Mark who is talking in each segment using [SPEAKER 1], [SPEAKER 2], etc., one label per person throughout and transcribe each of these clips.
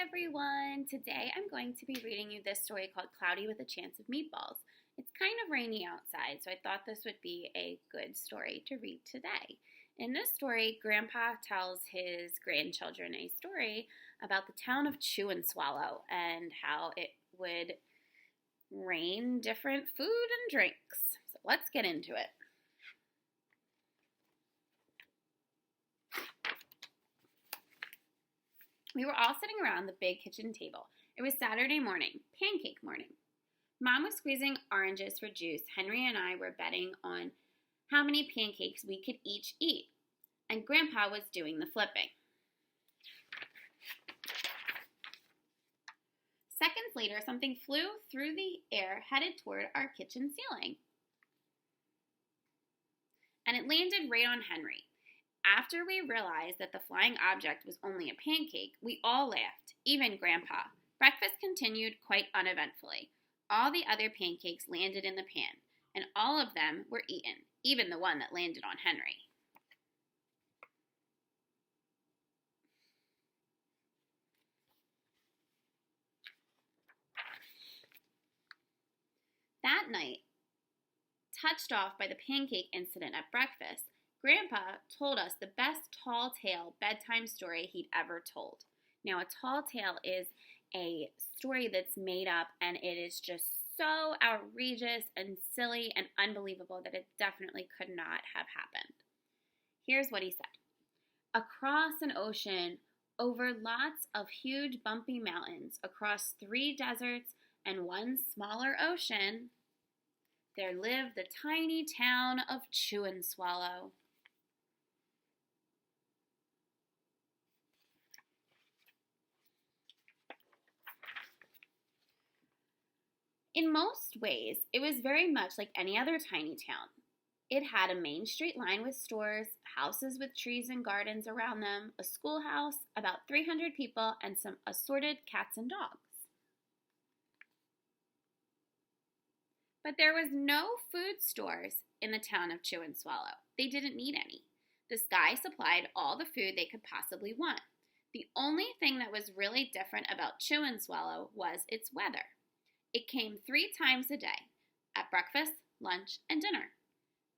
[SPEAKER 1] everyone! Today I'm going to be reading you this story called Cloudy with a Chance of Meatballs. It's kind of rainy outside, so I thought this would be a good story to read today. In this story, Grandpa tells his grandchildren a story about the town of Chew and Swallow and how it would rain different food and drinks. So let's get into it. We were all sitting around the big kitchen table. It was Saturday morning, pancake morning. Mom was squeezing oranges for juice. Henry and I were betting on how many pancakes we could each eat, and Grandpa was doing the flipping. Seconds later, something flew through the air headed toward our kitchen ceiling, and it landed right on Henry. After we realized that the flying object was only a pancake, we all laughed, even Grandpa. Breakfast continued quite uneventfully. All the other pancakes landed in the pan, and all of them were eaten, even the one that landed on Henry. That night, touched off by the pancake incident at breakfast, Grandpa told us the best tall tale bedtime story he'd ever told. Now, a tall tale is a story that's made up, and it is just so outrageous and silly and unbelievable that it definitely could not have happened. Here's what he said. Across an ocean, over lots of huge bumpy mountains, across 3 deserts and 1 smaller ocean, there lived the tiny town of Chew and Swallow. In most ways, it was very much like any other tiny town. It had a main street lined with stores, houses with trees and gardens around them, a schoolhouse, about 300 people, and some assorted cats and dogs. But there was no food stores in the town of Chew and Swallow. They didn't need any. The sky supplied all the food they could possibly want. The only thing that was really different about Chew and Swallow was its weather. It came 3 times a day, at breakfast, lunch, and dinner.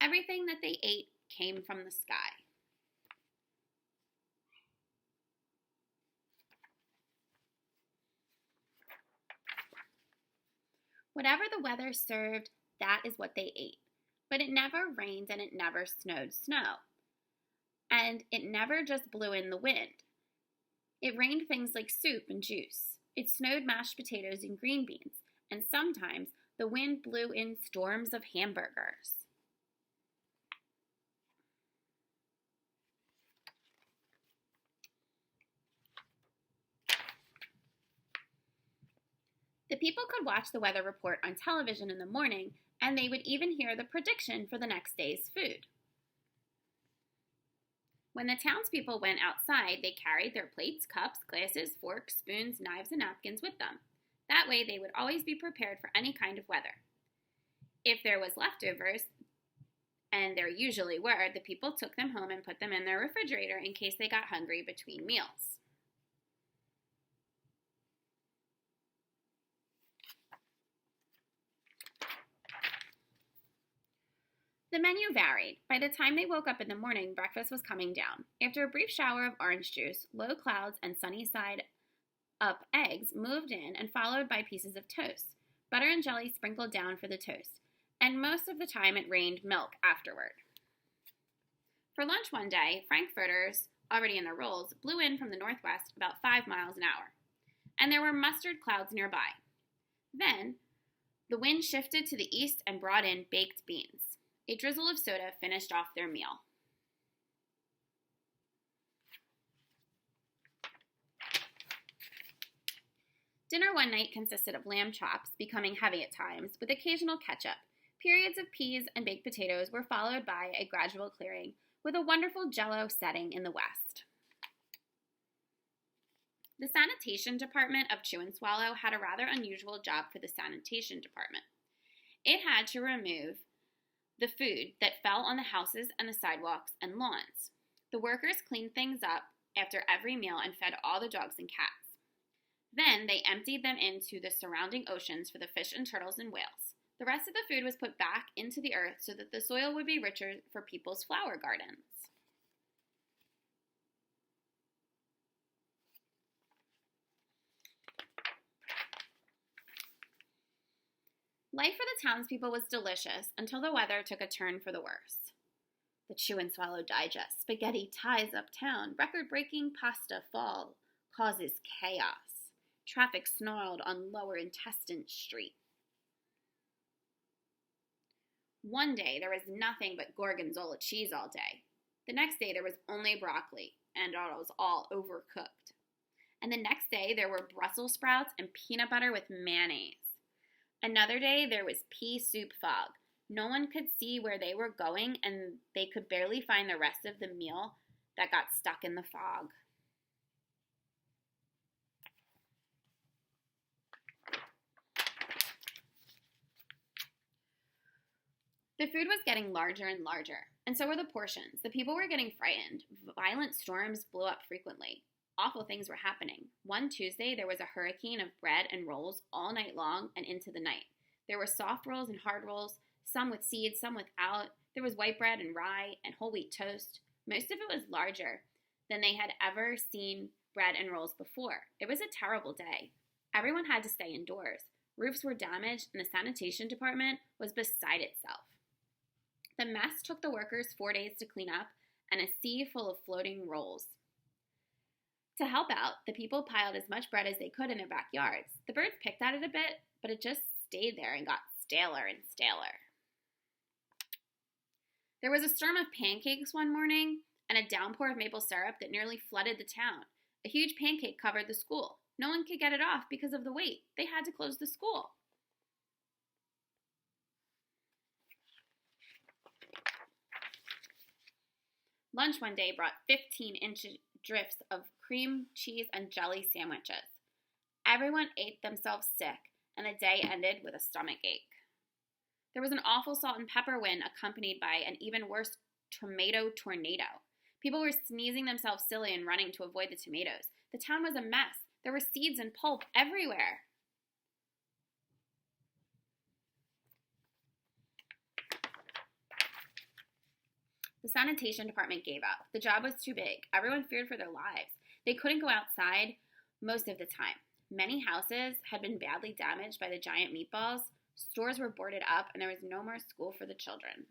[SPEAKER 1] Everything that they ate came from the sky. Whatever the weather served, that is what they ate. But it never rained and it never snowed snow. And it never just blew in the wind. It rained things like soup and juice. It snowed mashed potatoes and green beans. And sometimes the wind blew in storms of hamburgers. The people could watch the weather report on television in the morning, and they would even hear the prediction for the next day's food. When the townspeople went outside, they carried their plates, cups, glasses, forks, spoons, knives, and napkins with them. That way, they would always be prepared for any kind of weather. If there was leftovers, and there usually were, the people took them home and put them in their refrigerator in case they got hungry between meals. The menu varied. By the time they woke up in the morning, breakfast was coming down. After a brief shower of orange juice, low clouds and sunny side up eggs moved in and followed by pieces of toast. Butter and jelly sprinkled down for the toast. And most of the time it rained milk afterward. For lunch one day, frankfurters, already in their rolls, blew in from the northwest about 5 miles an hour. And there were mustard clouds nearby. Then, the wind shifted to the east and brought in baked beans. A drizzle of soda finished off their meal. Dinner one night consisted of lamb chops, becoming heavy at times, with occasional ketchup. Periods of peas and baked potatoes were followed by a gradual clearing, with a wonderful jello setting in the west. The sanitation department of Chew and Swallow had a rather unusual job for the sanitation department. It had to remove the food that fell on the houses and the sidewalks and lawns. The workers cleaned things up after every meal and fed all the dogs and cats. Then they emptied them into the surrounding oceans for the fish and turtles and whales. The rest of the food was put back into the earth so that the soil would be richer for people's flower gardens. Life for the townspeople was delicious until the weather took a turn for the worse. The chew and swallow digest. Spaghetti ties uptown. Record-breaking pasta fall causes chaos. Traffic snarled on Lower Intestine Street. One day there was nothing but gorgonzola cheese all day. The next day there was only broccoli, and it was all overcooked. And the next day there were Brussels sprouts and peanut butter with mayonnaise. Another day there was pea soup fog. No one could see where they were going, and they could barely find the rest of the meal that got stuck in the fog. The food was getting larger and larger, and so were the portions. The people were getting frightened. Violent storms blew up frequently. Awful things were happening. One Tuesday, there was a hurricane of bread and rolls all night long and into the night. There were soft rolls and hard rolls, some with seeds, some without. There was white bread and rye and whole wheat toast. Most of it was larger than they had ever seen bread and rolls before. It was a terrible day. Everyone had to stay indoors. Roofs were damaged, and the sanitation department was beside itself. The mess took the workers 4 days to clean up, and a sea full of floating rolls. To help out, the people piled as much bread as they could in their backyards. The birds picked at it a bit, but it just stayed there and got staler and staler. There was a storm of pancakes one morning and a downpour of maple syrup that nearly flooded the town. A huge pancake covered the school. No one could get it off because of the weight. They had to close the school. Lunch one day brought 15-inch drifts of cream, cheese, and jelly sandwiches. Everyone ate themselves sick, and the day ended with a stomach ache. There was an awful salt and pepper wind accompanied by an even worse tomato tornado. People were sneezing themselves silly and running to avoid the tomatoes. The town was a mess. There were seeds and pulp everywhere. The sanitation department gave up. The job was too big. Everyone feared for their lives. They couldn't go outside most of the time. Many houses had been badly damaged by the giant meatballs. Stores were boarded up, and there was no more school for the children.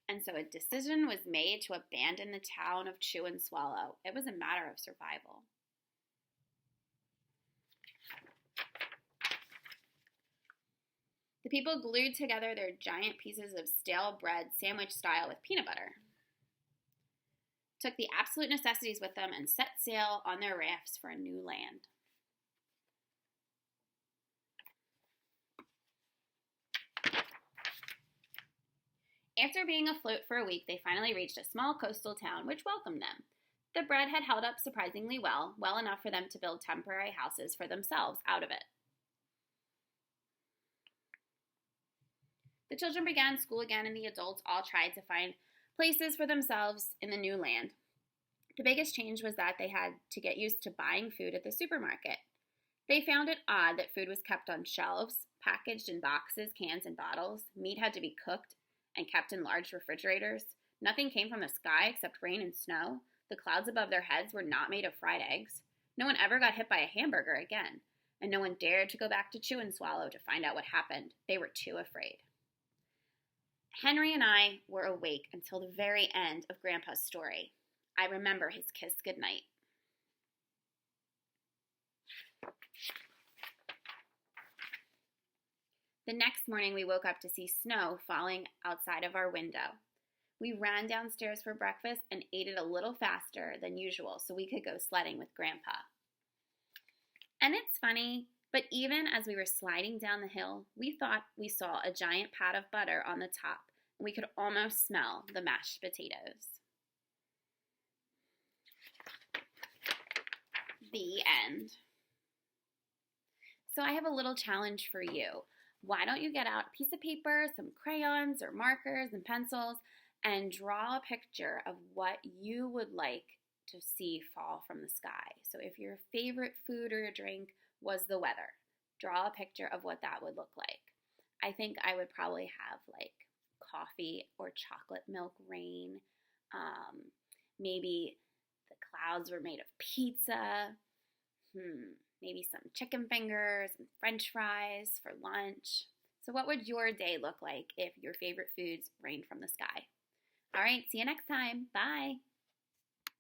[SPEAKER 1] And so a decision was made to abandon the town of Chew and Swallow. It was a matter of survival. The people glued together their giant pieces of stale bread, sandwich style, with peanut butter, took the absolute necessities with them, and set sail on their rafts for a new land. After being afloat for a week, they finally reached a small coastal town which welcomed them. The bread had held up surprisingly well enough for them to build temporary houses for themselves out of it. The children began school again, and the adults all tried to find places for themselves in the new land. The biggest change was that they had to get used to buying food at the supermarket. They found it odd that food was kept on shelves, packaged in boxes, cans, and bottles. Meat had to be cooked and kept in large refrigerators. Nothing came from the sky except rain and snow. The clouds above their heads were not made of fried eggs. No one ever got hit by a hamburger again, and no one dared to go back to Chew and Swallow to find out what happened. They were too afraid. Henry and I were awake until the very end of Grandpa's story. I remember his kiss goodnight. The next morning, we woke up to see snow falling outside of our window. We ran downstairs for breakfast and ate it a little faster than usual so we could go sledding with Grandpa. And it's funny, but even as we were sliding down the hill, we thought we saw a giant pat of butter on the top, and we could almost smell the mashed potatoes. The end. So I have a little challenge for you. Why don't you get out a piece of paper, some crayons or markers and pencils, and draw a picture of what you would like to see fall from the sky. So if your favorite food or drink was the weather, draw a picture of what that would look like. I think I would probably have like coffee or chocolate milk rain. Maybe the clouds were made of pizza. Maybe some chicken fingers and French fries for lunch. So what would your day look like if your favorite foods rained from the sky? All right, see you next time. Bye.